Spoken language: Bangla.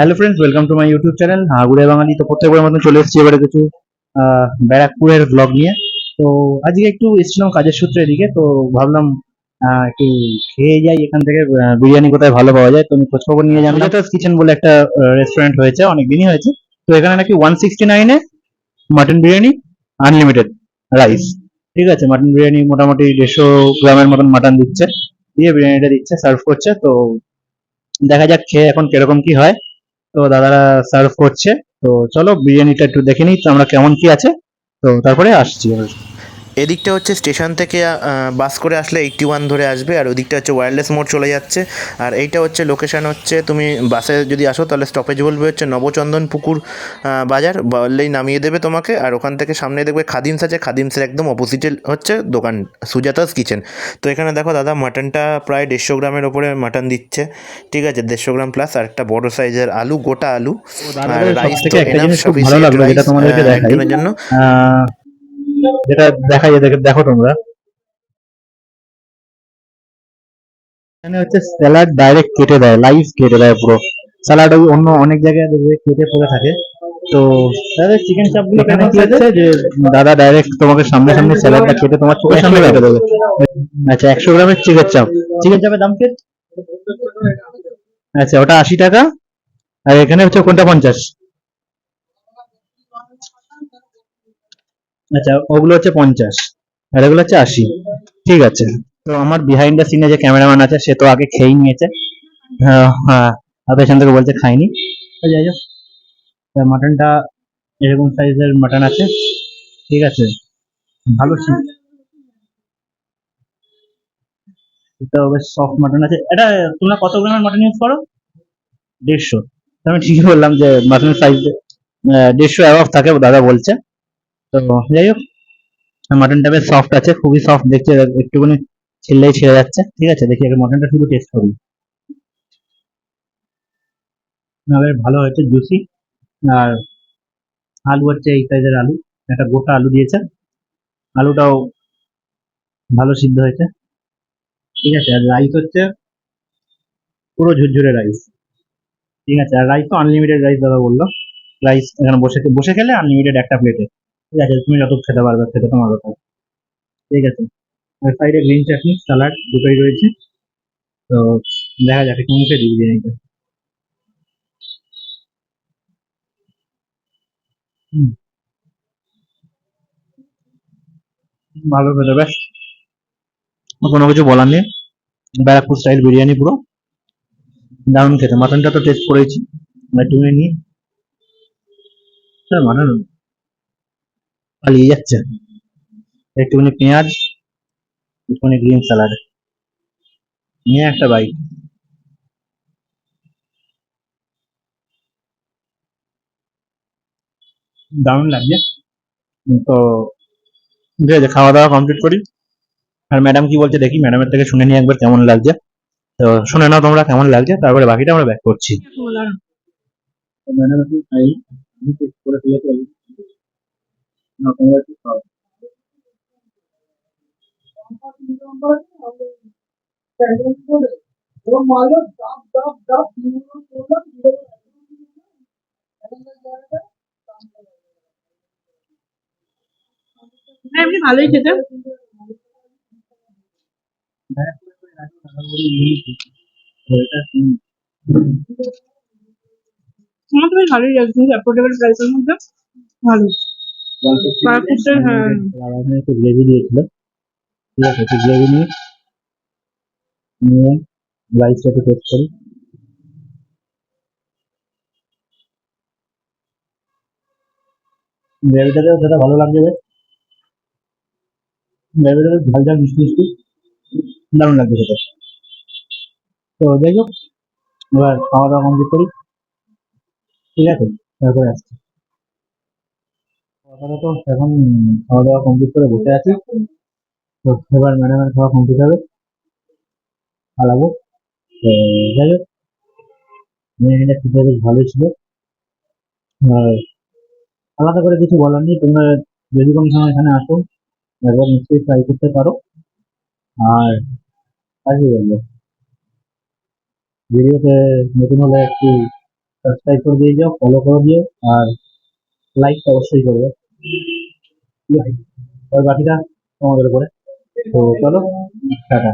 Hello friends, welcome to my YouTube channel হাগুড়ে বাঙালি। তো প্রত্যেকবার মতন চলে এসেছি এবারে কিছু ব্যারাকপুরের ব্লগ নিয়ে। তো আজকে একটু এসেছিলাম কাজের সূত্রে এদিকে, তো ভাবলাম একটু খেয়ে যাই এখান থেকে। বিরিয়ানি কোথায় ভালো পাওয়া যায়, তো আমি খোঁজখবর নিয়ে জানলাম সুজাতাস কিচেন বলে একটা রেস্টুরেন্ট হয়েছে, অনেক দিনই হয়েছে। তো এখানে নাকি 169-এ মাটন বিরিয়ানি আনলিমিটেড রাইস। ঠিক আছে, মাটন বিরিয়ানি মোটামুটি 150 গ্রামের মতন মাটন দিচ্ছে, দিয়ে বিরিয়ানিটা দিচ্ছে, সার্ভ করছে। তো দেখা যাক খেয়ে এখন কিরকম কি হয়। তো দাদারা সার্ভ করছে। তো চলো বিরিয়ানিটা একটু দেখে নিই তো আমরা কেমন কি আছে, তো তারপরে আসছি আবার। এদিকটা হচ্ছে স্টেশন থেকে বাস করে আসলে 81 ধরে আসবে, আর ওদিকটা হচ্ছে ওয়্যারলেস মোড় চলে যাচ্ছে। আর এইটা হচ্ছে লোকেশান, হচ্ছে তুমি বাসে যদি আসো তাহলে স্টপেজ বলবে হচ্ছে নবচন্দন পুকুর বাজার, বললেই নামিয়ে দেবে তোমাকে। আর ওখান থেকে সামনে দেখবে খাদিমস আছে, খাদিমসের একদম অপোজিটে হচ্ছে দোকান সুজাতাস কিচেন। তো এখানে দেখো দাদা মাটনটা প্রায় 150 গ্রামের ওপরে মাটন দিচ্ছে, ঠিক আছে, 150 গ্রাম প্লাস। আর একটা বড় সাইজের আলু, গোটা আলু। তো আর দাদাদের সব রাইস তো থেকে একটা এনাফ জিনিস খুব ভালো সাফিসিয়েন্ট লাগলো, রাইস যেটা তোমাদেরকে দেখাই। একজনের জন্য। আহ, যেটা দেখাই, দেখো তোমরা, এখানে হচ্ছে স্যালাড ডাইরেক্ট কেটে দেয়, লাইভ কেটে দেয় পুরো। স্যালাড ওই অন্য অনেক জায়গায় দেখবে কেটে পড়ে থাকে। তো দাদা চিকেন চাপ গুলো এখানে কি হচ্ছে যে দাদা ডাইরেক্ট তোমাকে সামনে সামনে স্যালাডটা কেটে তোমার চোখের সামনে কেটে দেবে। আচ্ছা, 100 গ্রামের চিকেন চাপের দাম কি? আচ্ছা, ওটা 80 টাকা। আর এখানে হচ্ছে কোনটা 50? আচ্ছা, ওগুলো হচ্ছে 50 আর এগুলো হচ্ছে 80। ঠিক আছে। তো আমার বিহাইন্ড দ্য সিনে যে ক্যামেরাম্যান আছে সে তো আগে খেয়েই নিয়েছে। হ্যাঁ হ্যাঁ, আর পেছন থেকে বলছে খাইনি। তো যাই হোক, মাটনটা এরকম সাইজের মাটন আছে। ঠিক আছে, ভালো এটা বেশ সফট মাটন আছে। এটা তোমরা কত গ্রামের মাটন ইউজ করো? 150। আমি ঠিকই বললাম যে মাটনের সাইজ 150 অ্যাভাব থাকে দাদা বলছে। তো যাই হোক, মাটনটা বেশ সফট আছে, খুবই সফট দেখছে, একটুখানি ছিললেই ছেড়ে যাচ্ছে। ঠিক আছে, দেখি আগে মাটনটা শুধু টেস্ট করি। না, বেশ ভালো হয়েছে, জুসি। আর আলু হচ্ছে এই সাইজের আলু, একটা গোটা আলু দিয়েছে। আলুটাও ভালো সিদ্ধ হয়েছে। ঠিক আছে, আর রাইস হচ্ছে পুরো ঝুরঝুরে রাইস। ঠিক আছে, আর রাইস তো আনলিমিটেড রাইস দাদা বললো। রাইস এখানে বসে বসে খেলে আনলিমিটেড একটা প্লেটে। ঠিক আছে, তুমি যত খেতে পারবে, খেতে তোমার কথা। ঠিক আছে, আর সাইডে গ্রিন চাটনি, স্যালাড দুটোই রয়েছে। তো দেখা যাক একটু মুখে দিই বিরিয়ানিটা। হুম, ভালো খেতে বেশ, কোনো কিছু বলার নেই। ব্যারাকপুর স্টাইল বিরিয়ানি পুরো দারুণ খেতে। মাটনটা তো টেস্ট করেছি, একটু নিয়ে মাটন পালিয়ে যাচ্ছে। একটুখানি পেঁয়াজ, একটুখানি গ্রিন স্যালাড নিয়ে একটা বাইট। দারুণ লাগছে। তো ঠিক আছে, খাওয়া দাওয়া কমপ্লিট করি। আর ম্যাডাম কি বলছে দেখি, ম্যাডামের থেকে শুনে নিই একবার কেমন লাগছে। তো শুনে নাও তোমরা কেমন লাগছে, তারপরে বাকিটা আমরা ব্যাক করছি। তো ম্যাডাম একটু খাই, আমি টেস্ট করে ফেলেছি। না, তোমরা একটু খাও। হ্যাঁ, এমনি ভালোই খেতে। আমার তো বেশ ভালোই লাগছে, অ্যাফোর্ডেবল প্রাইসের মধ্যে ভালো। ব্যারাকপুরটা, হ্যাঁ। একটু গ্রেভি দিয়েছিল। ঠিক আছে, একটু গ্রেভি নিয়ে নিয়ে রাইসটা একটু টেস্ট করি। গ্রেভিটাতে সেটা ভালো লাগছে বেশ। গ্রেভিটা বেশ ঝাল ঝাল মিষ্টি মিষ্টি, দারুণ লাগছে সেটা। তো যাই হোক, এবার খাওয়া দাওয়া কমপ্লিট করি। ঠিক আছে, তারপরে আসছি। আপাতত এখন খাওয়া দাওয়া কমপ্লিট করে বসে আছি। তো এবার ম্যাডামের খাওয়া কমপ্লিট হবে, খাওয়াবো। তো যাই হোক, বিরিয়ানিটা খেতে বেশ ভালোই ছিল। আর আলাদা করে কিছু বলার নেই, তোমরা যদি কোনো সময় এখানে আসো একবার নিশ্চয়ই ট্রাই করতে পারো। আর আর কি বলবো, ভিডিওতে নতুন হলে একটু সাবস্ক্রাইব করে দিয়ে যাও, ফলো করে দিও, আর লাইক অবশ্যই করবে। আর বাকিটা তোমাদের উপরে। তো চলো, টাটা।